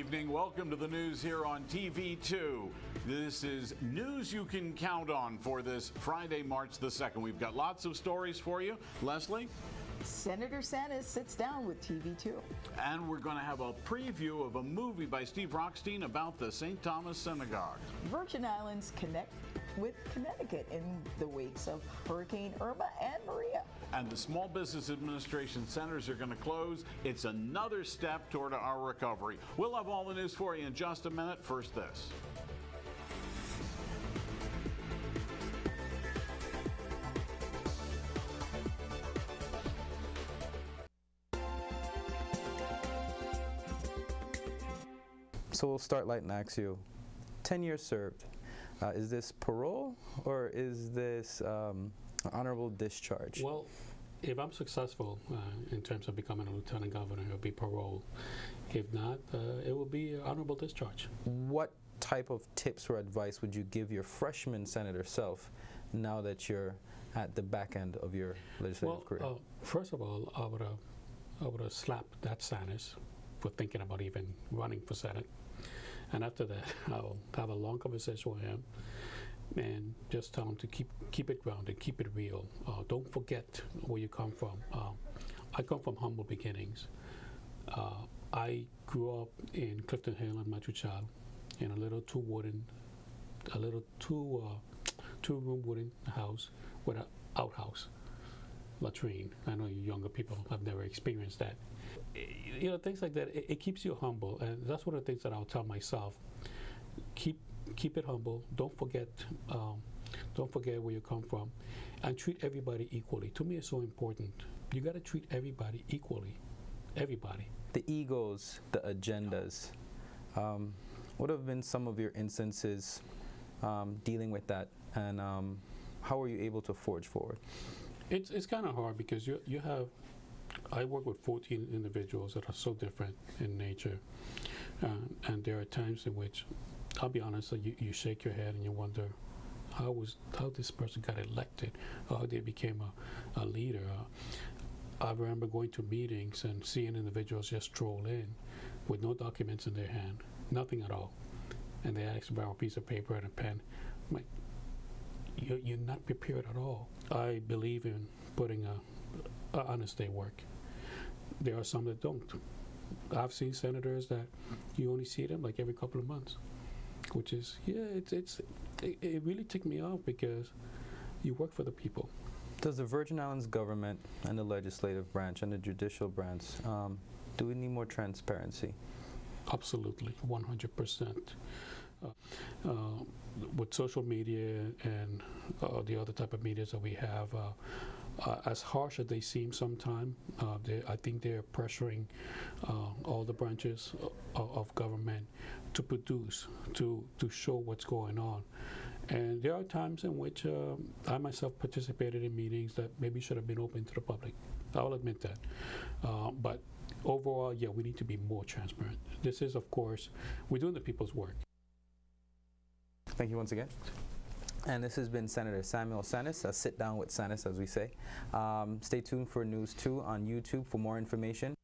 evening. Welcome to the news here on TV2. This is news you can count on for this Friday, March the 2nd. We've got lots of stories for you. Leslie? Senator Sanders sits down with TV2. And we're going to have a preview of a movie by Steve Rockstein about the St. Thomas Synagogue. Virgin Islands connect with Connecticut in the wakes of Hurricane Irma and Maria. And the Small Business Administration centers are going to close. It's another step toward our recovery. We'll have all the news for you in just a minute. First, this. So we'll start light and ask you, 10 years served. Is this parole or is this honorable discharge? Well, if I'm successful in terms of becoming a lieutenant governor, it'll be parole. If not, it will be honorable discharge. What type of tips or advice would you give your freshman senator self now that you're at the back end of your legislative career? First of all, I would have slapped that Sanders for thinking about even running for Senate. And after that, I'll have a long conversation with him and just tell him to keep it grounded, keep it real. Don't forget where you come from. I come from humble beginnings. I grew up in Clifton Hill and Machuchal in a little two-room wooden house with an outhouse, latrine. I know you younger people have never experienced that. You know, things like that, it keeps you humble, and that's one of the things that I'll tell myself. Keep it humble. Don't forget where you come from, and treat everybody equally. To me, it's so important. You got to treat everybody equally. Everybody. The egos, the agendas. What have been some of your instances dealing with that, and how were you able to forge forward? It's kind of hard because you have. I work with 14 individuals that are so different in nature, and there are times in which, I'll be honest, you shake your head and you wonder how this person got elected, or how they became a leader. I remember going to meetings and seeing individuals just stroll in with no documents in their hand, nothing at all, and they ask about a piece of paper and a pen. I'm like, you're not prepared at all. I believe in putting a honest day work. There are some that don't. I've seen senators that you only see them like every couple of months, which is, it really ticked me off because you work for the people. Does the Virgin Islands government and the legislative branch and the judicial branch, do we need more transparency? Absolutely, 100%. With social media and the other type of media that we have, as harsh as they seem sometimes, I think they're pressuring all the branches of government to produce, to show what's going on. And there are times in which I myself participated in meetings that maybe should have been open to the public. I'll admit that. But overall, yeah, we need to be more transparent. This is, of course, we're doing the people's work. Thank you once again. And this has been Senator Samuel Sanders, a sit down with Sanders, as we say. Stay tuned for News 2 on YouTube for more information.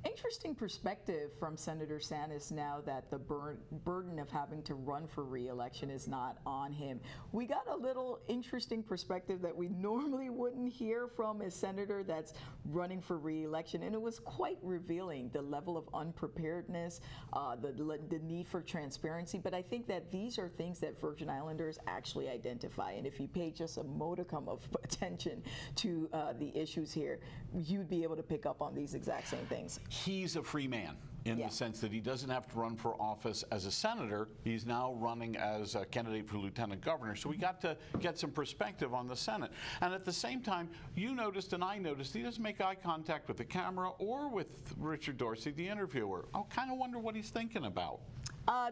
Interesting perspective from Senator Sanders now that the burden of having to run for re-election is not on him. We got a little interesting perspective that we normally wouldn't hear from a senator that's running for re-election, and it was quite revealing, the level of unpreparedness, the need for transparency. But I think that these are things that Virgin Islanders actually identify, and if you pay just a modicum of attention to the issues here, you'd be able to pick up on these exact same things. He's a free man in the sense that he doesn't have to run for office as a senator. He's now running as a candidate for lieutenant governor. So we got to get some perspective on the Senate. And at the same time, you noticed and I noticed he doesn't make eye contact with the camera or with Richard Dorsey, the interviewer. I kind of wonder what he's thinking about.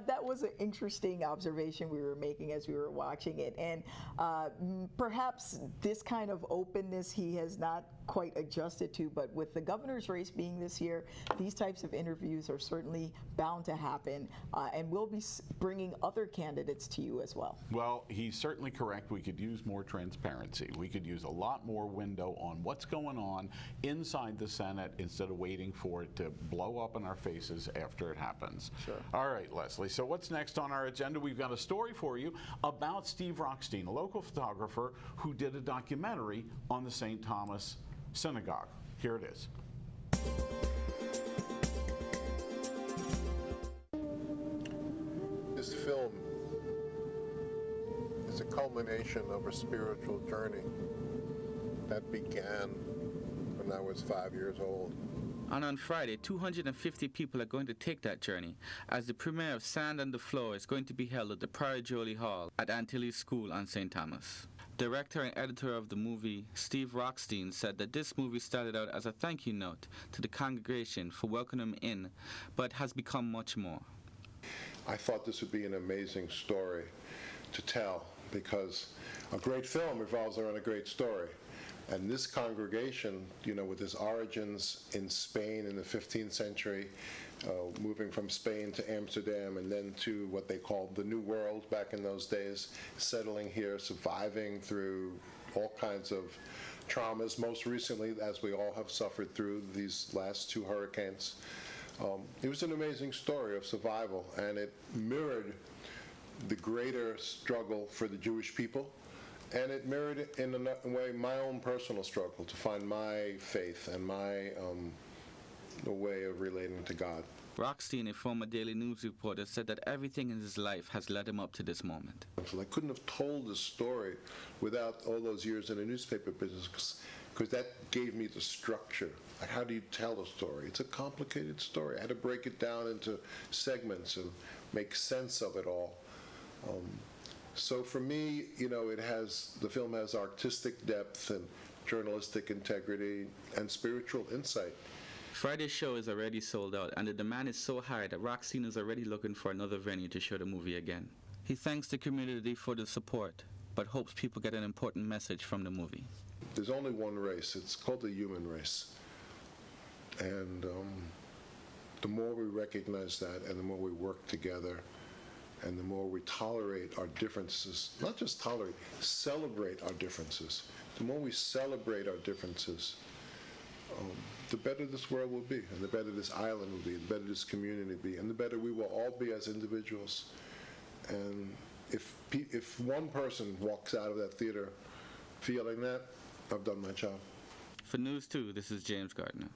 That was an interesting observation we were making as we were watching it. And perhaps this kind of openness he has not quite adjusted to, but with the governor's race being this year, these types of interviews interviews are certainly bound to happen, and we'll be bringing other candidates to you as well. Well, he's certainly correct. We could use more transparency. We could use a lot more window on what's going on inside the Senate instead of waiting for it to blow up in our faces after it happens. Sure. All right, Leslie. So what's next on our agenda? We've got a story for you about Steve Rockstein, a local photographer who did a documentary on the St. Thomas Synagogue. Here it is. This film is a culmination of a spiritual journey that began when I was 5 years old. And on Friday, 250 people are going to take that journey, as the premiere of Sand on the Floor is going to be held at the Prairie Jolie Hall at Antilles School on St. Thomas. Director and editor of the movie, Steve Rockstein, said that this movie started out as a thank you note to the congregation for welcoming him in, but has become much more. I thought this would be an amazing story to tell, because a great film revolves around a great story. And this congregation, you know, with its origins in Spain in the 15th century, moving from Spain to Amsterdam and then to what they called the New World back in those days, settling here, surviving through all kinds of traumas, most recently, as we all have suffered through these last two hurricanes. It was an amazing story of survival, and it mirrored the greater struggle for the Jewish people. And it mirrored, in a way, my own personal struggle to find my faith and my way of relating to God. Rockstein, a former Daily News reporter, said that everything in his life has led him up to this moment. I couldn't have told this story without all those years in the newspaper business, because that gave me the structure. Like, how do you tell a story? It's a complicated story. I had to break it down into segments and make sense of it all. So for me, you know, the film has artistic depth and journalistic integrity and spiritual insight. Friday's show is already sold out, and the demand is so high that Rockstein is already looking for another venue to show the movie again. He thanks the community for the support, but hopes people get an important message from the movie. There's only one race. It's called the human race. And the more we recognize that, and the more we work together, and the more we tolerate our differences, not just tolerate, celebrate our differences. The more we celebrate our differences, the better this world will be, and the better this island will be, the better this community will be, and the better we will all be as individuals. And if one person walks out of that theater feeling that, I've done my job. For News 2, this is James Gardner.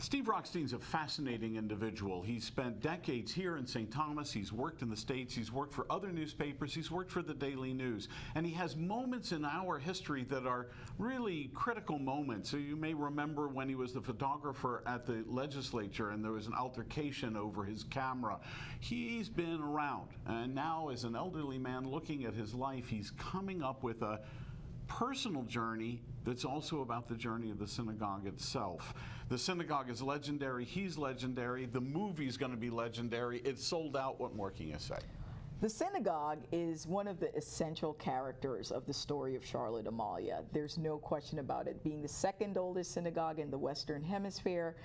Steve Rockstein's a fascinating individual. He's spent decades here in St. Thomas. He's worked in the States. He's worked for other newspapers. He's worked for the Daily News. And he has moments in our history that are really critical moments. So you may remember when he was the photographer at the legislature and there was an altercation over his camera. He's been around. And now, as an elderly man looking at his life, he's coming up with a personal journey that's also about the journey of the synagogue itself. The synagogue is legendary. He's legendary. The movie's going to be legendary. It's sold out. What more can you say? The synagogue is one of the essential characters of the story of Charlotte Amalia. There's no question about it. Being the second oldest synagogue in the Western Hemisphere,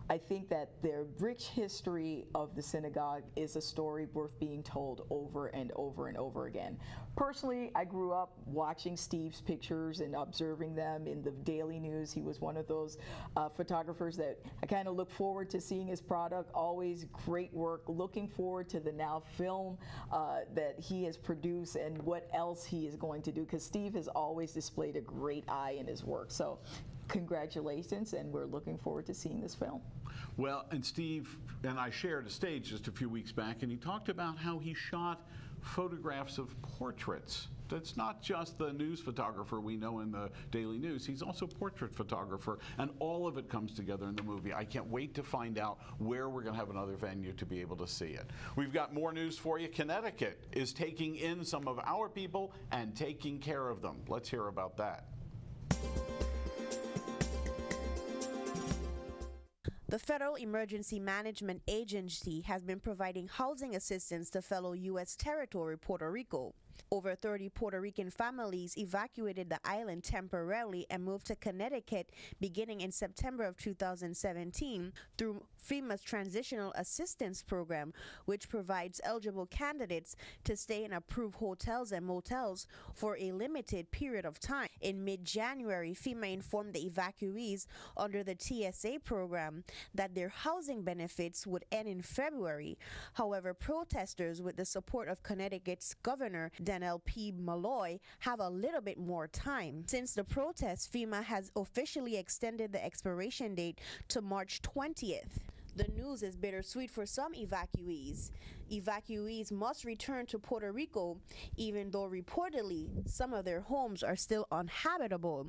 I think that the rich history of the synagogue is a story worth being told over and over and over again. Personally, I grew up watching Steve's pictures and observing them in the Daily News. He was one of those photographers that I kind of look forward to seeing his product. Always great work. Looking forward to the now film that he has produced and what else he is going to do, because Steve has always displayed a great eye in his work. So congratulations, and we're looking forward to seeing this film. Well, and Steve and I shared a stage just a few weeks back, and he talked about how he shot photographs of portraits. That's not just the news photographer we know in the Daily News. He's also a portrait photographer, and all of it comes together in the movie. I can't wait to find out where we're going to have another venue to be able to see it. We've got more news for you. Connecticut is taking in some of our people and taking care of them. Let's hear about that. The Federal Emergency Management Agency has been providing housing assistance to fellow U.S. territory Puerto Rico. Over 30 Puerto Rican families evacuated the island temporarily and moved to Connecticut beginning in September of 2017 through FEMA's Transitional Assistance Program, which provides eligible candidates to stay in approved hotels and motels for a limited period of time. In mid-January, FEMA informed the evacuees under the TSA program that their housing benefits would end in February. However, protesters, with the support of Connecticut's Governor Daniel P. Malloy, have a little bit more time. Since the protests, FEMA has officially extended the expiration date to March 20th. The news is bittersweet for some evacuees. Evacuees must return to Puerto Rico, even though reportedly some of their homes are still uninhabitable,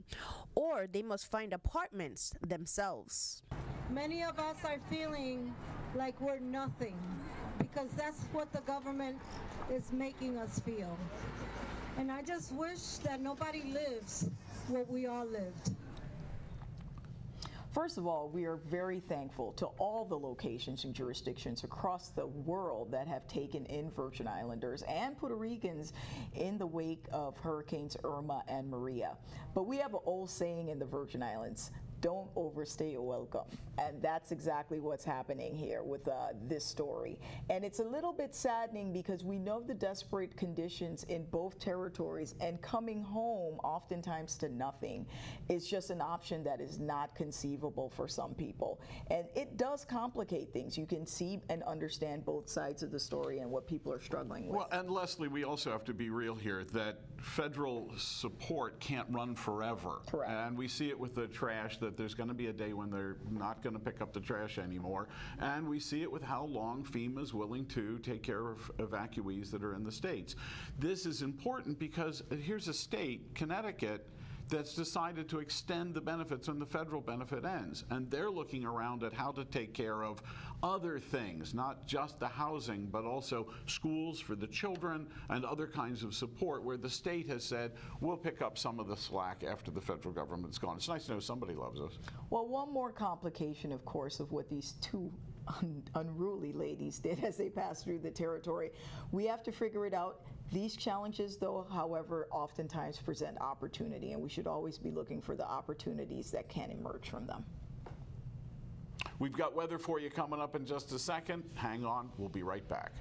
or they must find apartments themselves. Many of us are feeling like we're nothing, because that's what the government is making us feel. And I just wish that nobody lives what we all lived. First of all, we are very thankful to all the locations and jurisdictions across the world that have taken in Virgin Islanders and Puerto Ricans in the wake of Hurricanes Irma and Maria. But we have an old saying in the Virgin Islands: don't overstay a welcome. And that's exactly what's happening here with this story. And it's a little bit saddening because we know the desperate conditions in both territories, and coming home oftentimes to nothing is just an option that is not conceivable for some people. And it does complicate things. You can see and understand both sides of the story and what people are struggling with. Well, and Leslie, we also have to be real here that federal support can't run forever. Correct. And we see it with the trash, that there's going to be a day when they're not going to pick up the trash anymore. And we see it with how long FEMA is willing to take care of evacuees that are in the states. This is important because here's a state, Connecticut, that's decided to extend the benefits when the federal benefit ends. And they're looking around at how to take care of other things, not just the housing, but also schools for the children and other kinds of support, where the state has said, we'll pick up some of the slack after the federal government's gone. It's nice to know somebody loves us. Well, one more complication, of course, of what these two unruly ladies did as they passed through the territory. We have to figure it out. These challenges, though, however, oftentimes present opportunity, and we should always be looking for the opportunities that can emerge from them. We've got weather for you coming up in just a second. Hang on, we'll be right back.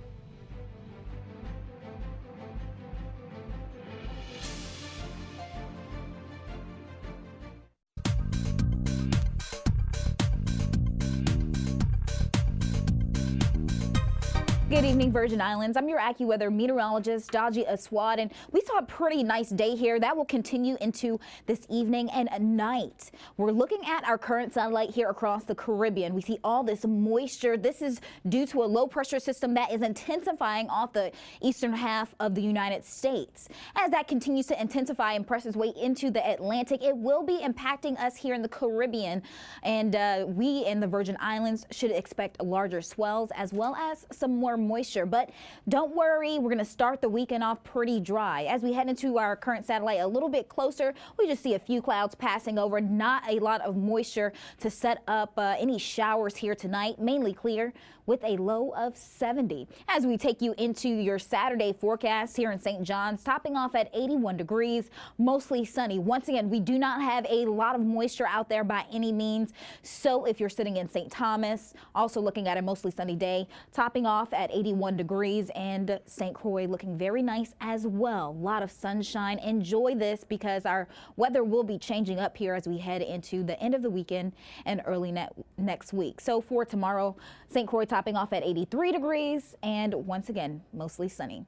Good evening, Virgin Islands. I'm your AccuWeather meteorologist, Daji Aswad, and we saw a pretty nice day here. That will continue into this evening and night. We're looking at our current satellite here across the Caribbean. We see all this moisture. This is due to a low pressure system that is intensifying off the eastern half of the United States. As that continues to intensify and press its way into the Atlantic, it will be impacting us here in the Caribbean, and we in the Virgin Islands should expect larger swells as well as some more moisture. But don't worry, we're going to start the weekend off pretty dry. As we head into our current satellite a little bit closer, we just see a few clouds passing over, not a lot of moisture to set up any showers here tonight, mainly clear with a low of 70. As we take you into your Saturday forecast here in St. John's, topping off at 81 degrees, mostly sunny. Once again, we do not have a lot of moisture out there by any means. So if you're sitting in St. Thomas, also looking at a mostly sunny day, topping off at 81 degrees, and St. Croix looking very nice as well. A lot of sunshine. Enjoy this because our weather will be changing up here as we head into the end of the weekend and early next week. So for tomorrow, St. Croix topping off at 83 degrees and once again, mostly sunny.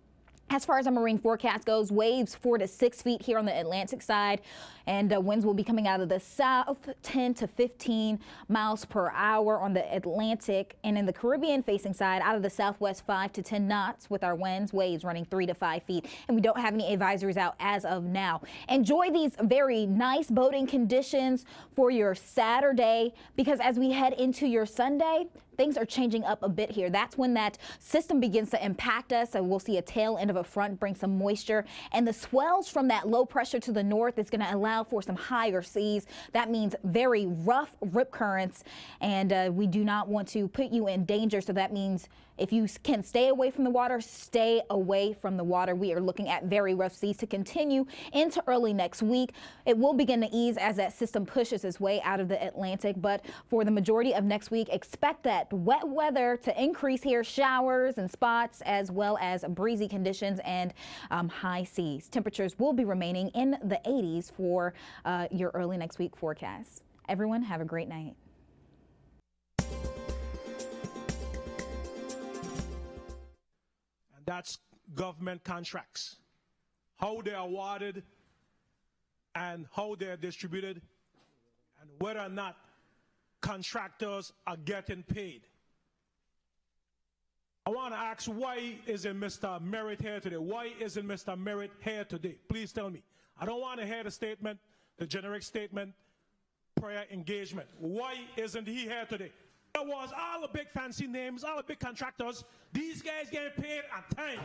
As far as our marine forecast goes, waves 4 to 6 feet here on the Atlantic side, and winds will be coming out of the south 10 to 15 miles per hour on the Atlantic, and in the Caribbean facing side out of the southwest 5 to 10 knots with our winds, waves running 3 to 5 feet, and we don't have any advisories out as of now. Enjoy these very nice boating conditions for your Saturday, because as we head into your Sunday, things are changing up a bit here. That's when that system begins to impact us. So we'll see a tail end of a front bring some moisture, and the swells from that low pressure to the north is going to allow for some higher seas. That means very rough rip currents, and we do not want to put you in danger. So that means if you can stay away from the water, stay away from the water. We are looking at very rough seas to continue into early next week. It will begin to ease as that system pushes its way out of the Atlantic, but for the majority of next week, expect that wet weather to increase here, showers and spots, as well as breezy conditions and high seas. Temperatures will be remaining in the 80s for your early next week forecast. Everyone, have a great night. That's government contracts, how they're awarded and how they're distributed, and whether or not contractors are getting paid. I want to ask, why isn't Mr. Merritt here today? Why isn't Mr. Merritt here today? Please tell me. I don't want to hear the statement, the generic statement, prior engagement. Why isn't he here today? There was all the big fancy names, all the big contractors. These guys getting paid on time.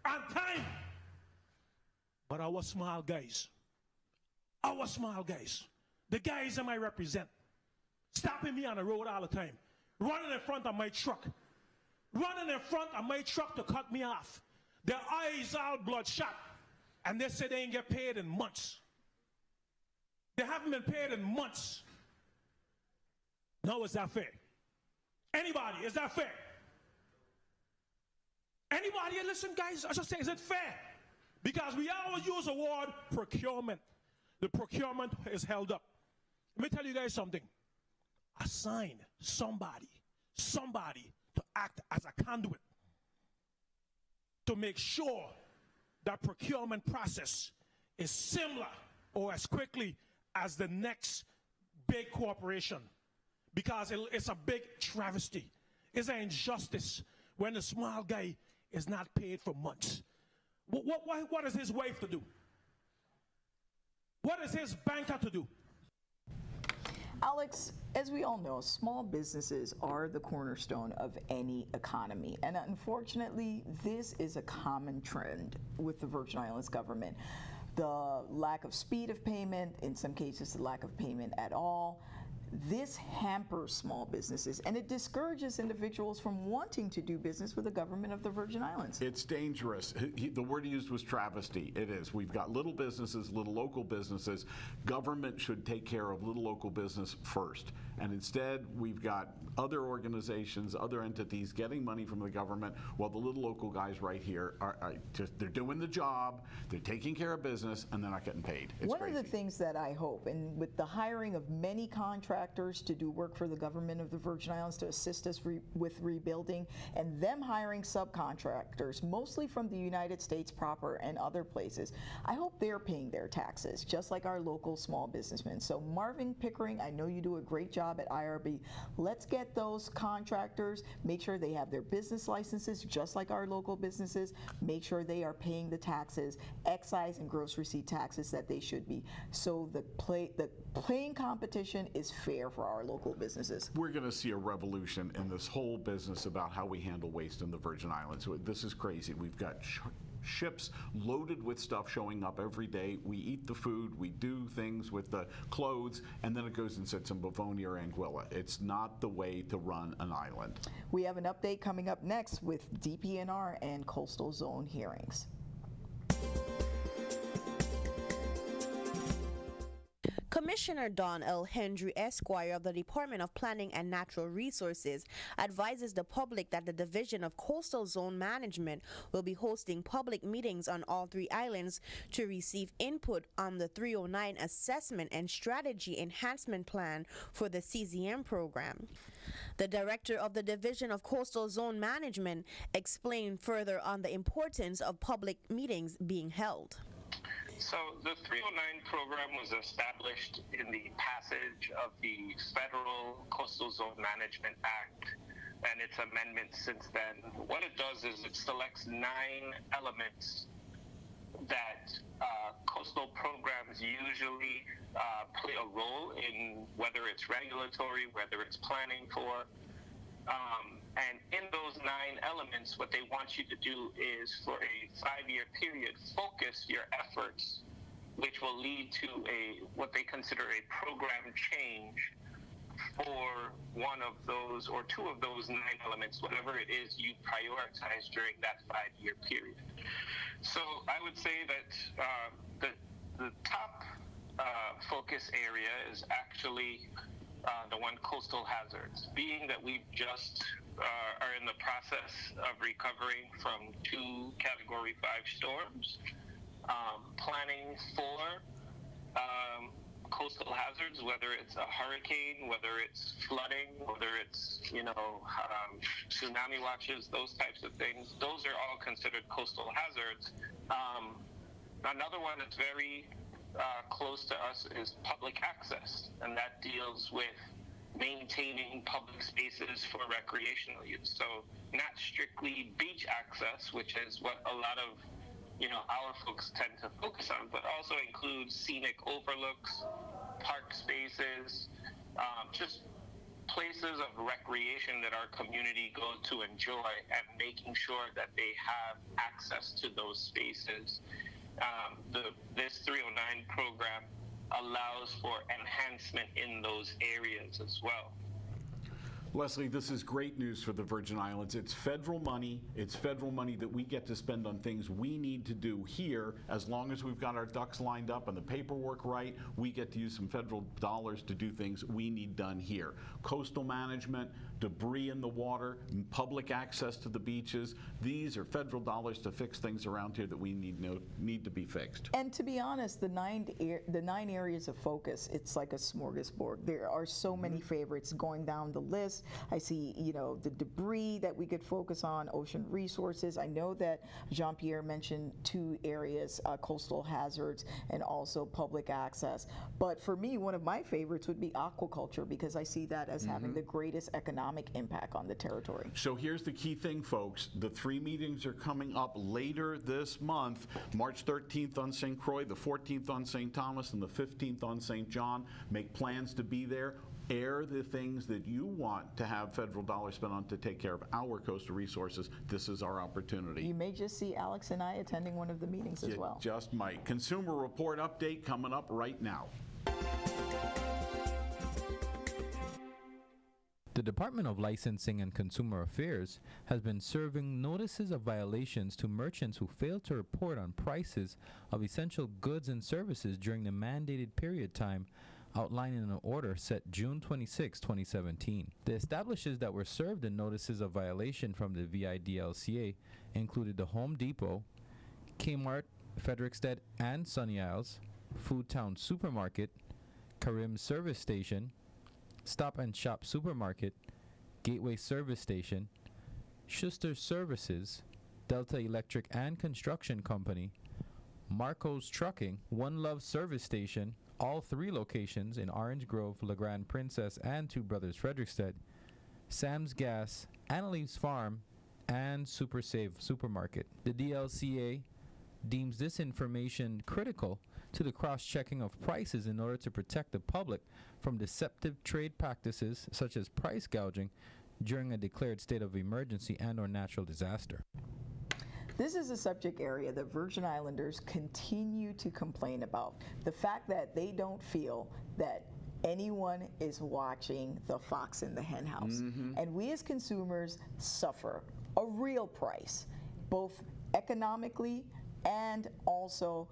On time. But our small guys, the guys that I represent, stopping me on the road all the time, running in front of my truck to cut me off. Their eyes all bloodshot, and they say they ain't get paid in months. They haven't been paid in months. No, is that fair? Anybody, is that fair? Anybody, listen guys, I should say, is it fair? Because we always use the word procurement. The procurement is held up. Let me tell you guys something. Assign somebody to act as a conduit to make sure that procurement process is similar or as quickly as the next big corporation. Because it's a big travesty. It's an injustice when the small guy is not paid for months. What is his wife to do? What is his banker to do? Alex, as we all know, small businesses are the cornerstone of any economy. And unfortunately, this is a common trend with the Virgin Islands government. The lack of speed of payment, in some cases, the lack of payment at all. This hampers small businesses, and it discourages individuals from wanting to do business with the government of the Virgin Islands. It's dangerous. The word he used was travesty. It is. We've got little businesses, little local businesses. Government should take care of little local business first. And instead, we've got other organizations, other entities getting money from the government, while the little local guys right here are just, they're doing the job, they're taking care of business, and they're not getting paid. It's crazy. One of the things that I hope, and with the hiring of many contractors to do work for the government of the Virgin Islands to assist us with rebuilding, and them hiring subcontractors, mostly from the United States proper and other places, I hope they're paying their taxes, just like our local small businessmen. So Marvin Pickering, I know you do a great job at IRB. Let's get those contractors, make sure they have their business licenses, just like our local businesses, make sure they are paying the taxes, excise and gross receipt taxes that they should be. So the playing competition is fair for our local businesses. We're going to see a revolution in this whole business about how we handle waste in the Virgin Islands. So this is crazy. We've got ships loaded with stuff showing up every day. We eat the food, we do things with the clothes, and then it goes and sits in Bavonia or Anguilla. It's not the way to run an island. We have an update coming up next with DPNR and coastal zone hearings. Commissioner Don L. Hendry, Esquire of the Department of Planning and Natural Resources, advises the public that the Division of Coastal Zone Management will be hosting public meetings on all three islands to receive input on the 309 Assessment and Strategy Enhancement Plan for the CZM program. The director of the Division of Coastal Zone Management explained further on the importance of public meetings being held. So the 309 program was established in the passage of the Federal Coastal Zone Management Act and its amendments since then. What it does is it selects 9 elements that coastal programs usually play a role in, whether it's regulatory, whether it's planning for. And in those 9 elements, what they want you to do is, for a 5-year period, focus your efforts, which will lead to what they consider a program change for one of those or 2 of those 9 elements, whatever it is you prioritize during that 5-year period. So I would say that the top focus area is actually the one coastal hazards, being that we've just are in the process of recovering from 2 Category 5 storms, planning for coastal hazards, whether it's a hurricane, whether it's flooding, whether it's, tsunami watches, those types of things. Those are all considered coastal hazards. Another one that's very close to us is public access, and that deals with maintaining public spaces for recreational use. So not strictly beach access, which is what a lot of our folks tend to focus on, but also includes scenic overlooks, park spaces, just places of recreation that our community goes to enjoy, and making sure that they have access to those spaces. This 309 program allows for enhancement in those areas as well. Leslie, this is great news for the Virgin Islands. It's federal money. It's federal money that we get to spend on things we need to do here. As long as we've got our ducks lined up and the paperwork right, we get to use some federal dollars to do things we need done here. Coastal management, debris in the water, public access to the beaches. These are federal dollars to fix things around here that we need to be fixed. And to be honest, the nine areas of focus, it's like a smorgasbord. There are so many favorites going down the list. I see, the debris that we could focus on, ocean resources. I know that Jean-Pierre mentioned 2 areas, coastal hazards and also public access. But for me, one of my favorites would be aquaculture, because I see that as having the greatest economic impact on the territory. So here's the key thing, folks. The 3 meetings are coming up later this month, March 13th on St. Croix, the 14th on St. Thomas, and the 15th on St. John. Make plans to be there. Air the things that you want to have federal dollars spent on to take care of our coastal resources. This is our opportunity. You may just see Alex and I attending one of the meetings as well. Just might. Consumer Report update coming up right now. The Department of Licensing and Consumer Affairs has been serving notices of violations to merchants who fail to report on prices of essential goods and services during the mandated period time outlined in an order set June 26, 2017. The establishments that were served in notices of violation from the VIDLCA included the Home Depot, Kmart, Frederickstead and Sunny Isles, Foodtown Supermarket, Karim Service Station, Stop and Shop Supermarket, Gateway Service Station, Schuster Services, Delta Electric and Construction Company, Marco's Trucking, One Love Service Station, all 3 locations in Orange Grove, La Grande Princess, and Two Brothers Frederickstead, Sam's Gas, Annalise Farm, and Super Save Supermarket. The DLCA deems this information critical to the cross-checking of prices in order to protect the public from deceptive trade practices such as price gouging during a declared state of emergency and/or natural disaster. This is a subject area that Virgin Islanders continue to complain about. The fact that they don't feel that anyone is watching the fox in the hen house. And we as consumers suffer a real price, both economically and also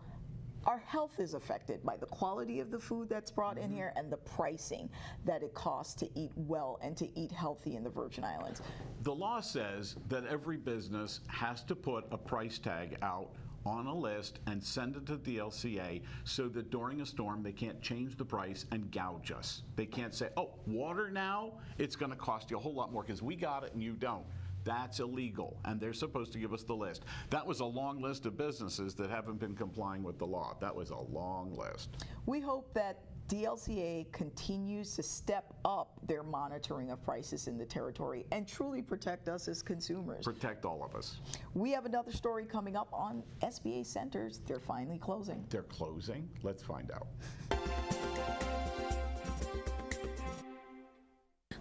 our health is affected by the quality of the food that's brought in here and the pricing that it costs to eat well and to eat healthy in the Virgin Islands. The law says that every business has to put a price tag out on a list and send it to the DLCA so that during a storm they can't change the price and gouge us. They can't say, oh, water now, it's going to cost you a whole lot more because we got it and you don't. That's illegal, and they're supposed to give us the list. That was a long list of businesses that haven't been complying with the law. That was a long list. We hope that DLCA continues to step up their monitoring of prices in the territory and truly protect us as consumers. Protect all of us. We have another story coming up on SBA centers. They're finally closing. They're closing? Let's find out.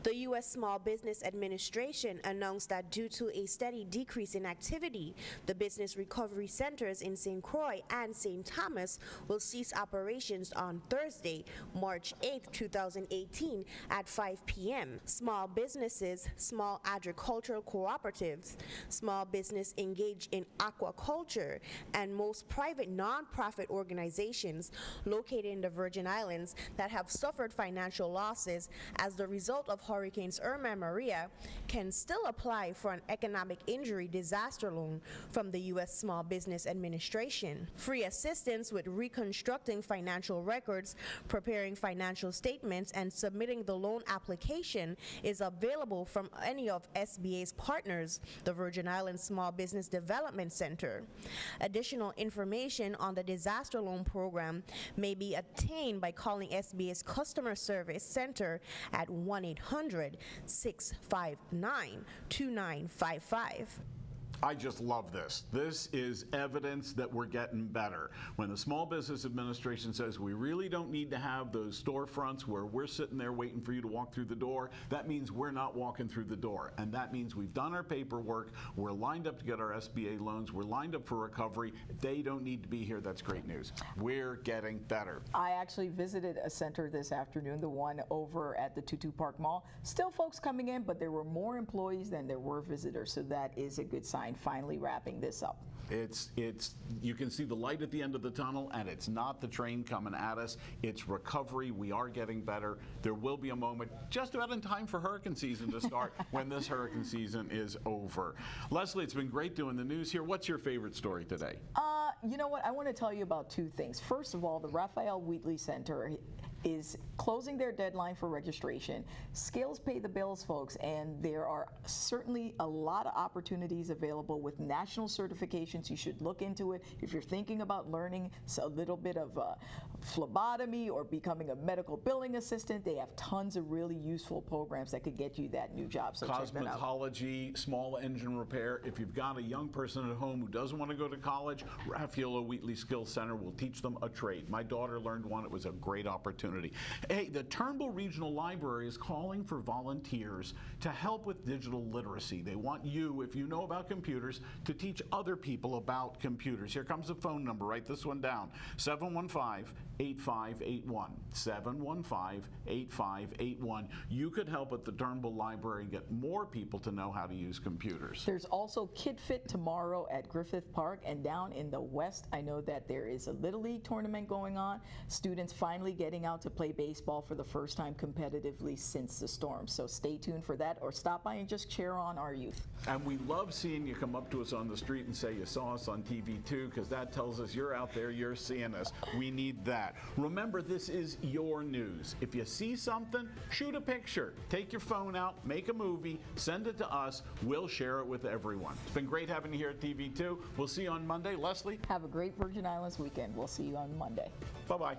The U.S. Small Business Administration announced that due to a steady decrease in activity, the business recovery centers in St. Croix and St. Thomas will cease operations on Thursday, March 8, 2018 at 5 p.m. Small businesses, small agricultural cooperatives, small business engaged in aquaculture, and most private nonprofit organizations located in the Virgin Islands that have suffered financial losses as the result of Hurricanes Irma and Maria can still apply for an economic injury disaster loan from the U.S. Small Business Administration. Free assistance with reconstructing financial records, preparing financial statements, and submitting the loan application is available from any of SBA's partners, the Virgin Islands Small Business Development Center. Additional information on the disaster loan program may be obtained by calling SBA's Customer Service Center at 1-800-659-2955. I just love this. This is evidence that we're getting better. When the Small Business Administration says we really don't need to have those storefronts where we're sitting there waiting for you to walk through the door, that means we're not walking through the door. And that means we've done our paperwork, we're lined up to get our SBA loans, we're lined up for recovery. They don't need to be here. That's great news. We're getting better. I actually visited a center this afternoon, the one over at the Tutu Park Mall. Still folks coming in, but there were more employees than there were visitors, so that is a good sign. Finally wrapping this up. It's you can see the light at the end of the tunnel, and it's not the train coming at us. It's recovery. We are getting better. There will be a moment just about in time for hurricane season to start when this hurricane season is over. Leslie, it's been great doing the news here. What's your favorite story today? You know what? I want to tell you about two things. First of all, the Raphael Wheatley Center is closing their deadline for registration. Skills pay the bills, folks, and there are certainly a lot of opportunities available with national certifications. You should look into it. If you're thinking about learning a little bit of phlebotomy or becoming a medical billing assistant, they have tons of really useful programs that could get you that new job. So check that out. Cosmetology, small engine repair. If you've got a young person at home who doesn't want to go to college, Raphael Wheatley Skills Center will teach them a trade. My daughter learned one. It was a great opportunity. Hey, the Turnbull Regional Library is calling for volunteers to help with digital literacy. They want you, if you know about computers, to teach other people about computers. Here comes the phone number. Write this one down. 715-8581. 715-8581. You could help at the Turnbull Library and get more people to know how to use computers. There's also Kid Fit tomorrow at Griffith Park, and down in the West, I know that there is a Little League tournament going on. Students finally getting out to play baseball for the first time competitively since the storm. So stay tuned for that, or stop by and just cheer on our youth. And we love seeing you come up to us on the street and say you saw us on TV too, because that tells us you're out there, you're seeing us. We need that. Remember, this is your news. If you see something, shoot a picture. Take your phone out, make a movie, send it to us. We'll share it with everyone. It's been great having you here at TV2. We'll see you on Monday. Leslie? Have a great Virgin Islands weekend. We'll see you on Monday. Bye-bye.